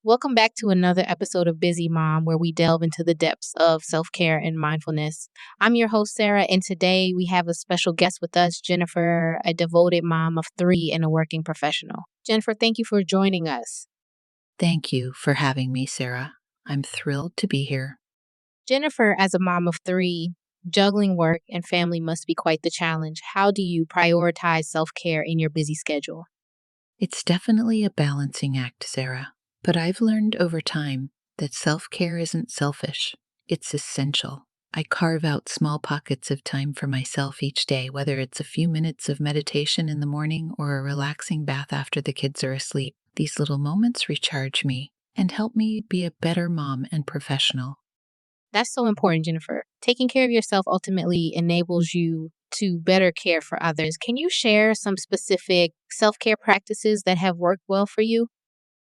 Welcome back to another episode of Busy Mom, where we delve into the depths of self care and mindfulness. I'm your host, Sarah, and today we have a special guest with us, Jennifer, a devoted mom of three and a working professional. Jennifer, thank you for joining us. Thank you for having me, Sarah. I'm thrilled to be here. Jennifer, as a mom of three, juggling work and family must be quite the challenge. How do you prioritize self care in your busy schedule? It's definitely a balancing act, Sarah, but I've learned over time that self care isn't selfish, it's essential. I carve out small pockets of time for myself each day, whether it's a few minutes of meditation in the morning or a relaxing bath after the kids are asleep. These little moments recharge me and help me be a better mom and professional. That's so important, Jennifer. Taking care of yourself ultimately enables you to better care for others. Can you share some specific self care practices that have worked well for you?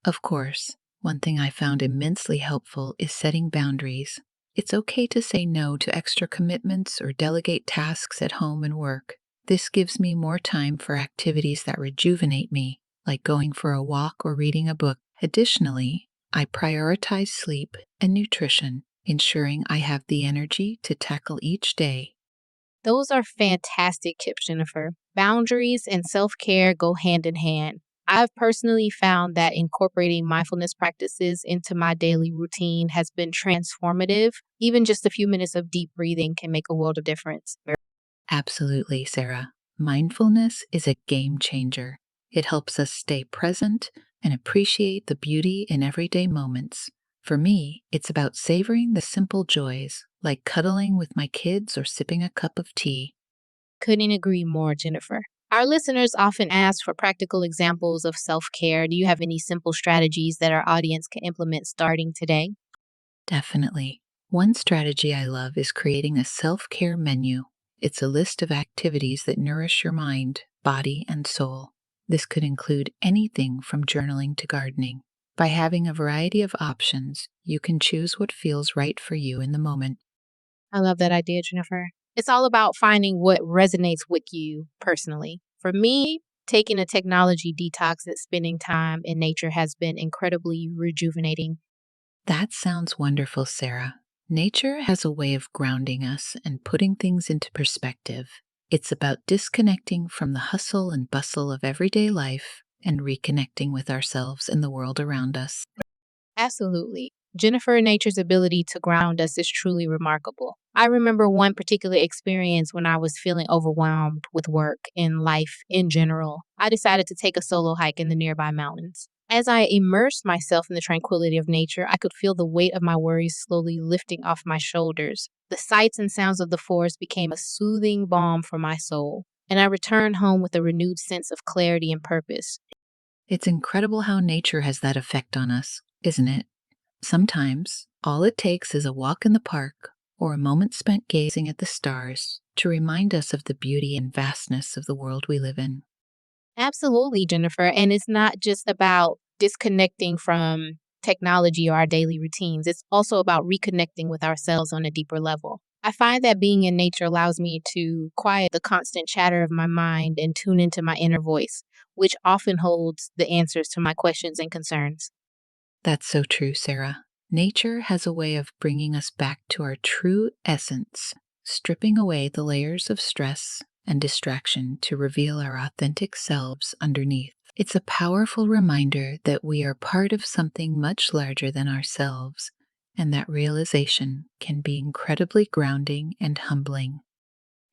Of course, one thing I found immensely helpful is setting boundaries. It's okay to say no to extra commitments or delegate tasks at home and work. This gives me more time for activities that rejuvenate me, like going for a walk or reading a book. Additionally, I prioritize sleep and nutrition, ensuring I have the energy to tackle each day. Those are fantastic tips, Jennifer. Boundaries and self care go hand in hand. I've personally found that incorporating mindfulness practices into my daily routine has been transformative. Even just a few minutes of deep breathing can make a world of difference. Absolutely, Sarah. Mindfulness is a game changer. It helps us stay present and appreciate the beauty in everyday moments. For me, it's about savoring the simple joys, like cuddling with my kids or sipping a cup of tea. Couldn't agree more, Jennifer. Our listeners often ask for practical examples of self care. Do you have any simple strategies that our audience can implement starting today? Definitely. One strategy I love is creating a self care menu. It's a list of activities that nourish your mind, body, and soul. This could include anything from journaling to gardening. By having a variety of options, you can choose what feels right for you in the moment. I love that idea, Jennifer. It's all about finding what resonates with you personally. For me, taking a technology detox and spending time in nature has been incredibly rejuvenating. That sounds wonderful, Sarah. Nature has a way of grounding us and putting things into perspective. It's about disconnecting from the hustle and bustle of everyday life and reconnecting with ourselves and the world around us. Absolutely. Jennifer Nature's ability to ground us is truly remarkable. I remember one particular experience when I was feeling overwhelmed with work and life in general. I decided to take a solo hike in the nearby mountains. As I immersed myself in the tranquility of nature, I could feel the weight of my worries slowly lifting off my shoulders. The sights and sounds of the forest became a soothing balm for my soul, and I returned home with a renewed sense of clarity and purpose. It's incredible how nature has that effect on us, isn't it? Sometimes all it takes is a walk in the park or a moment spent gazing at the stars to remind us of the beauty and vastness of the world we live in. Absolutely, Jennifer. And it's not just about disconnecting from technology or our daily routines, it's also about reconnecting with ourselves on a deeper level. I find that being in nature allows me to quiet the constant chatter of my mind and tune into my inner voice, which often holds the answers to my questions and concerns. That's so true, Sarah. Nature has a way of bringing us back to our true essence, stripping away the layers of stress and distraction to reveal our authentic selves underneath. It's a powerful reminder that we are part of something much larger than ourselves, and that realization can be incredibly grounding and humbling.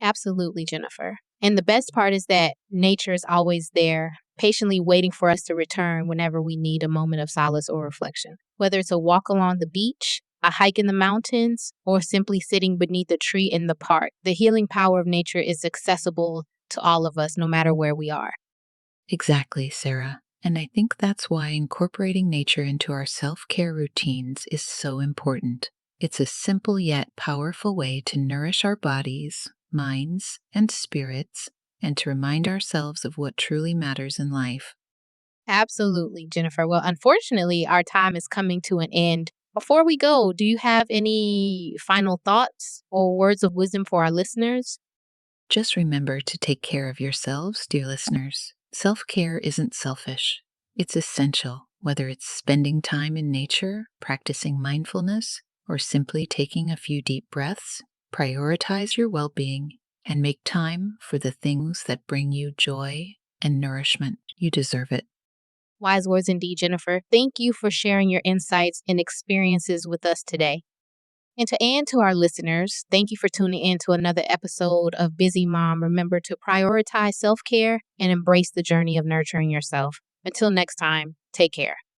Absolutely, Jennifer. And the best part is that nature is always there, patiently waiting for us to return whenever we need a moment of solace or reflection. Whether it's a walk along the beach, a hike in the mountains, or simply sitting beneath a tree in the park, the healing power of nature is accessible to all of us, no matter where we are. Exactly, Sarah. And I think that's why incorporating nature into our self care routines is so important. It's a simple yet powerful way to nourish our bodies, minds, and spirits, and to remind ourselves of what truly matters in life. Absolutely, Jennifer. Well, unfortunately, our time is coming to an end. Before we go, do you have any final thoughts or words of wisdom for our listeners? Just remember to take care of yourselves, dear listeners. Self care isn't selfish, it's essential. Whether it's spending time in nature, practicing mindfulness, or simply taking a few deep breaths, prioritize your well being and make time for the things that bring you joy and nourishment. You deserve it. Wise words indeed, Jennifer. Thank you for sharing your insights and experiences with us today. And to add to our listeners, thank you for tuning in to another episode of Busy Mom. Remember to prioritize self care and embrace the journey of nurturing yourself. Until next time, take care.